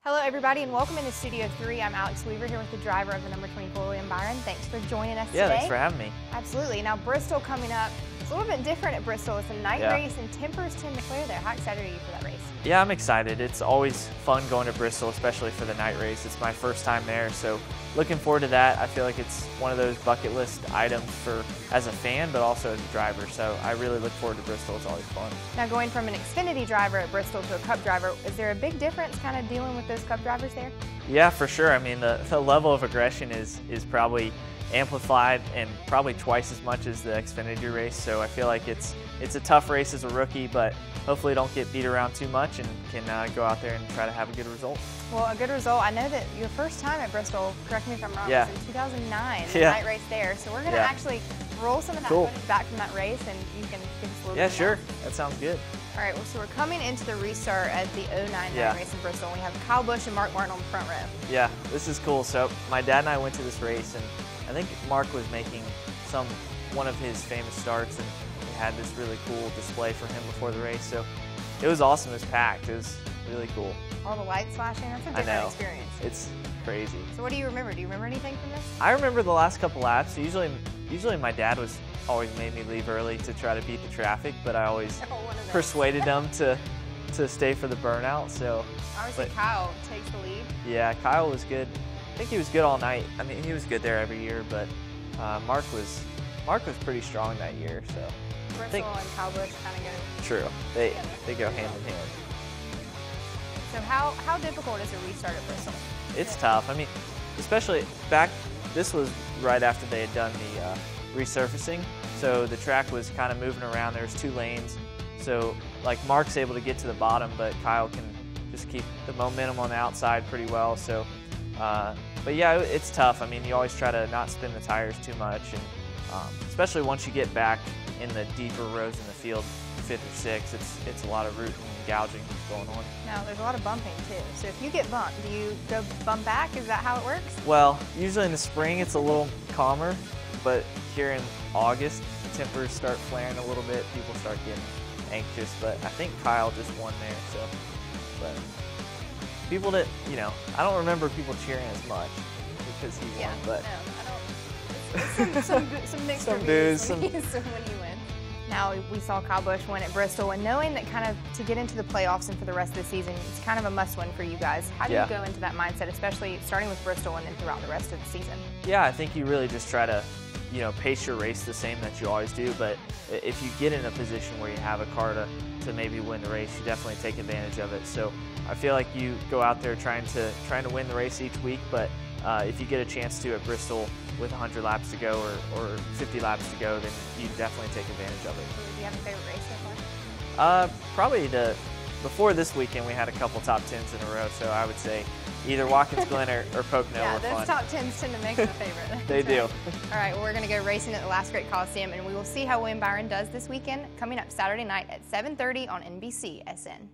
Hello everybody and welcome into Studio 3. I'm Alex Weaver here with the driver of the number 24, William Byron. Thanks for joining us today. Yeah, thanks for having me. Absolutely. Now Bristol coming up. It's a little bit different at Bristol. It's a night race and tempers tend to clear there. How excited are you for that race? Yeah, I'm excited. It's always fun going to Bristol, especially for the night race. It's my first time there, so looking forward to that. I feel like it's one of those bucket list items for as a fan, but also as a driver. So I really look forward to Bristol. It's always fun. Now going from an Xfinity driver at Bristol to a Cup driver, is there a big difference kind of dealing with those Cup drivers there? Yeah, for sure. I mean, the level of aggression is probably amplified and probably twice as much as the Xfinity race. So I feel like it's a tough race as a rookie, but hopefully don't get beat around too much and can go out there and try to have a good result. Well, a good result. I know that your first time at Bristol, correct me if I'm wrong, was in 2009, the night race there. So we're going to actually roll some of that footage back from that race and you can give us a little bit sure. more. That sounds good. All right, well, so we're coming into the restart at the 09 night race in Bristol. We have Kyle Busch and Mark Martin on the front row. Yeah, this is cool. So my dad and I went to this race, and I think Mark was making one of his famous starts, and we had this really cool display for him before the race. So it was awesome. It was packed. It was really cool. All the lights flashing. That's a different experience. It's crazy. So what do you remember? Do you remember anything from this? I remember the last couple laps. Usually my dad always made me leave early to try to beat the traffic, but I always persuaded them to stay for the burnout. So obviously Kyle takes the lead. Yeah, Kyle was good. I think he was good all night. I mean, he was good there every year, but Mark was pretty strong that year. So Bristol and Kyle Busch kind of go. True, they go hand in hand. So how difficult is a restart at Bristol? It's tough. I mean, especially this was right after they had done the resurfacing, so the track was kind of moving around. There's two lanes, so like Mark's able to get to the bottom, but Kyle can just keep the momentum on the outside pretty well. So, but yeah, it's tough. I mean, you always try to not spin the tires too much, and especially once you get back in the deeper rows in the field, 5th or 6th, it's a lot of rooting and gouging going on. Now, there's a lot of bumping too. So if you get bumped, do you go bump back? Is that how it works? Well, usually in the spring it's a little calmer, but here in August, tempers start flaring a little bit. People start getting anxious, but I think Kyle just won there. So, but people that I don't remember people cheering as much because he won. But no, I don't. Some mixed reviews when he wins. Now, we saw Kyle Busch win at Bristol, and knowing that kind of to get into the playoffs and for the rest of the season, it's kind of a must-win for you guys. How do you go into that mindset, especially starting with Bristol and then throughout the rest of the season? Yeah, I think you really just try to, pace your race the same that you always do. But if you get in a position where you have a car to maybe win the race, you definitely take advantage of it. So I feel like you go out there trying to win the race each week, but if you get a chance to at Bristol with 100 laps to go or 50 laps to go, then you definitely take advantage of it. Do you have a favorite race so far? Probably before this weekend we had a couple top 10s in a row, so I would say either Watkins Glen or Pocono were fun. Yeah, those top 10s tend to make it a favorite. They do. All right, well, we're going to go racing at the Last Great Coliseum, and we will see how William Byron does this weekend, coming up Saturday night at 7:30 on NBC SN.